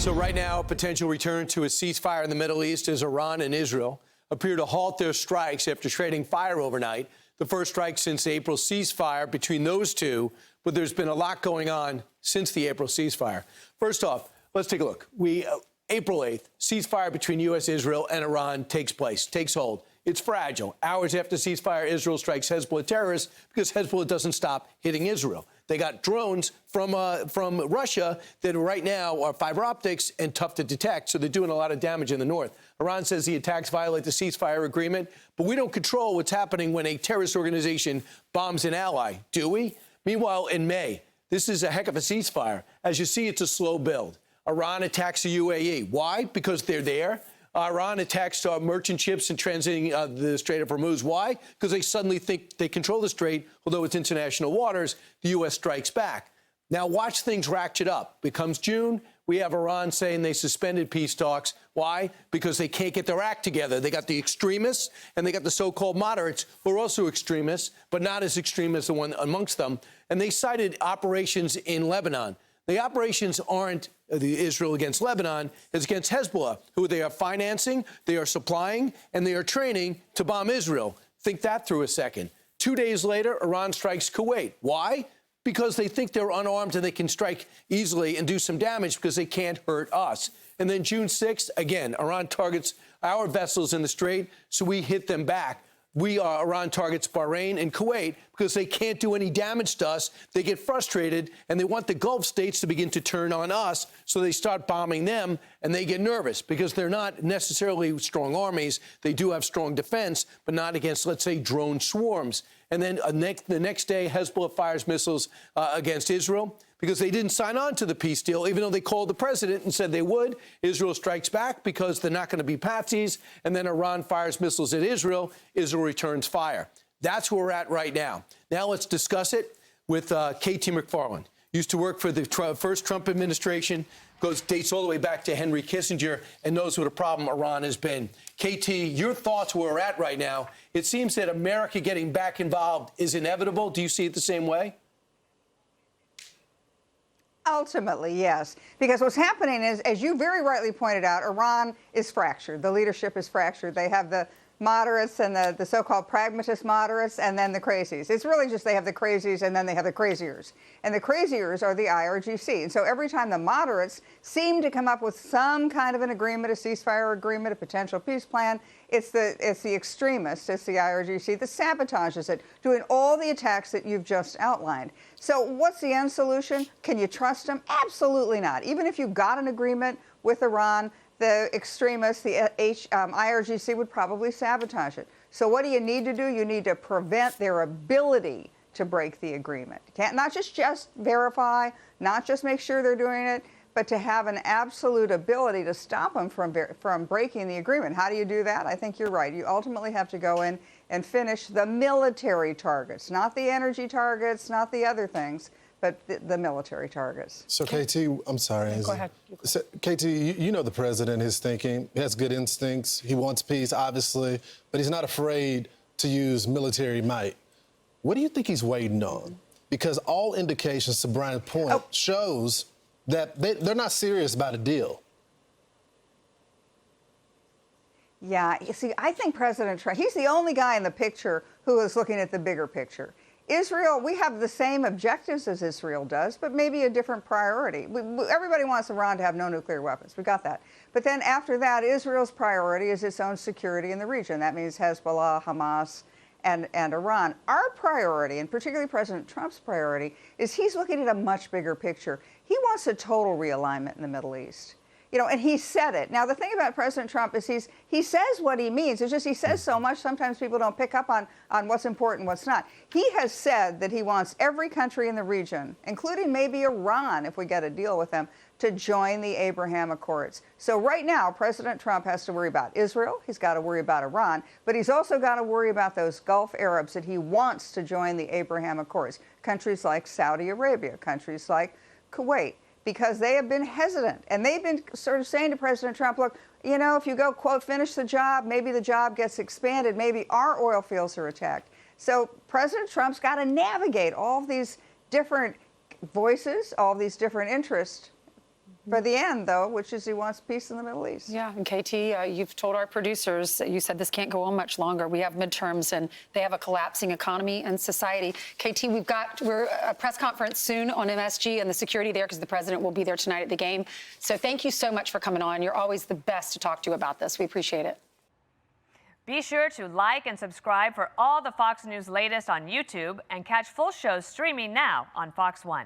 So right now, a potential return to a ceasefire in the Middle East as Iran and Israel appear to halt their strikes after trading fire overnight. The first strike since the April ceasefire between those two, but there's been a lot going on since the April ceasefire. First off, let's take a look. April 8th, ceasefire between U.S., Israel, and Iran takes hold. It's fragile. Hours after ceasefire, Israel strikes Hezbollah terrorists because Hezbollah doesn't stop hitting Israel. They got drones from Russia that right now are fiber optics and tough to detect, so they're doing a lot of damage in the north. Iran says the attacks violate the ceasefire agreement, but we don't control what's happening when a terrorist organization bombs an ally, do we? Meanwhile, in May, this is a heck of a ceasefire. As you see, it's a slow build. Iran attacks the UAE. Why? Because they're there. Iran attacks merchant ships and transiting the Strait of Hormuz. Why? Because they suddenly think they control the strait, although it's international waters. The U.S. strikes back. Now watch things ratchet up. Becomes June. We have Iran saying they suspended peace talks. Why? Because they can't get their act together. They got the extremists and they got the so-called moderates who are also extremists, but not as extreme as the one amongst them. And they cited operations in Lebanon. The operations aren't the Israel against Lebanon, it's against Hezbollah, who they are financing, they are supplying, and they are training to bomb Israel. Think that through a second. 2 days later, Iran strikes Kuwait. Why? Because they think they're unarmed and they can strike easily and do some damage because they can't hurt us. And then June 6th, again, Iran targets our vessels in the strait, so we hit them back. Iran targets Bahrain and Kuwait because they can't do any damage to us. They get frustrated, and they want the Gulf states to begin to turn on us, so they start bombing them, and they get nervous because they're not necessarily strong armies. They do have strong defense, but not against, let's say, drone swarms. And then the next day, Hezbollah fires missiles against Israel because they didn't sign on to the peace deal, even though they called the president and said they would. Israel strikes back because they're not going to be patsies. And then Iran fires missiles at Israel. Israel returns fire. That's where we're at right now. Now let's discuss it with KT McFarland. Used to work for the first Trump administration, dates all the way back to Henry Kissinger, and knows what a problem Iran has been. KT, your thoughts where we're at right now. It seems that America getting back involved is inevitable. Do you see it the same way? Ultimately, yes, because what's happening is, as you very rightly pointed out, Iran is fractured. The leadership is fractured. They have the moderates and the so-called pragmatist moderates and then the crazies. It's really just they have the crazies and then they have the craziers. And the craziers are the IRGC. And so every time the moderates seem to come up with some kind of an agreement, a ceasefire agreement, a potential peace plan, it's the extremists, it's the IRGC that sabotages it, doing all the attacks that you've just outlined. So what's the end solution? Can you trust them? Absolutely not. Even if you got an agreement with Iran, the extremists, the IRGC would probably sabotage it. So what do you need to do? You need to prevent their ability to break the agreement. You can't not just verify, not just make sure they're doing it, but to have an absolute ability to stop them from breaking the agreement. How do you do that? I think you're right. You ultimately have to go in and finish the military targets, not the energy targets, not the other things, but the military targets. So, KT, I'm sorry. Go ahead. So, KT, you know the president, his thinking. He has good instincts. He wants peace, obviously, but he's not afraid to use military might. What do you think he's waiting on? Because all indications, to Brian's point, shows that they're not serious about a deal. Yeah, you see, I think President Trump, he's the only guy in the picture who is looking at the bigger picture. Israel, we have the same objectives as Israel does, but maybe a different priority. Everybody wants Iran to have no nuclear weapons. We got that. But then after that, Israel's priority is its own security in the region. That means Hezbollah, Hamas, and Iran. Our priority, and particularly President Trump's priority, is he's looking at a much bigger picture. He wants a total realignment in the Middle East. You know, and he said it. Now, the thing about President Trump is he says what he means. It's just he says so much, sometimes people don't pick up on what's important and what's not. He has said that he wants every country in the region, including maybe Iran, if we get a deal with them, to join the Abraham Accords. So right now, President Trump has to worry about Israel. He's got to worry about Iran. But he's also got to worry about those Gulf Arabs that he wants to join the Abraham Accords. Countries like Saudi Arabia, countries like Kuwait, because they have been hesitant. And they've been sort of saying to President Trump, look, you know, if you go, quote, finish the job, maybe the job gets expanded, maybe our oil fields are attacked. So President Trump's got to navigate all of these different voices, all of these different interests, for the end, though, which is he wants peace in the Middle East. Yeah, and KT, you've told our producers, you said this can't go on much longer. We have midterms, and they have a collapsing economy and society. KT, we're a press conference soon on MSG and the security there, because the president will be there tonight at the game. So thank you so much for coming on. You're always the best to talk to about this. We appreciate it. Be sure to like and subscribe for all the Fox News latest on YouTube, and catch full shows streaming now on Fox One.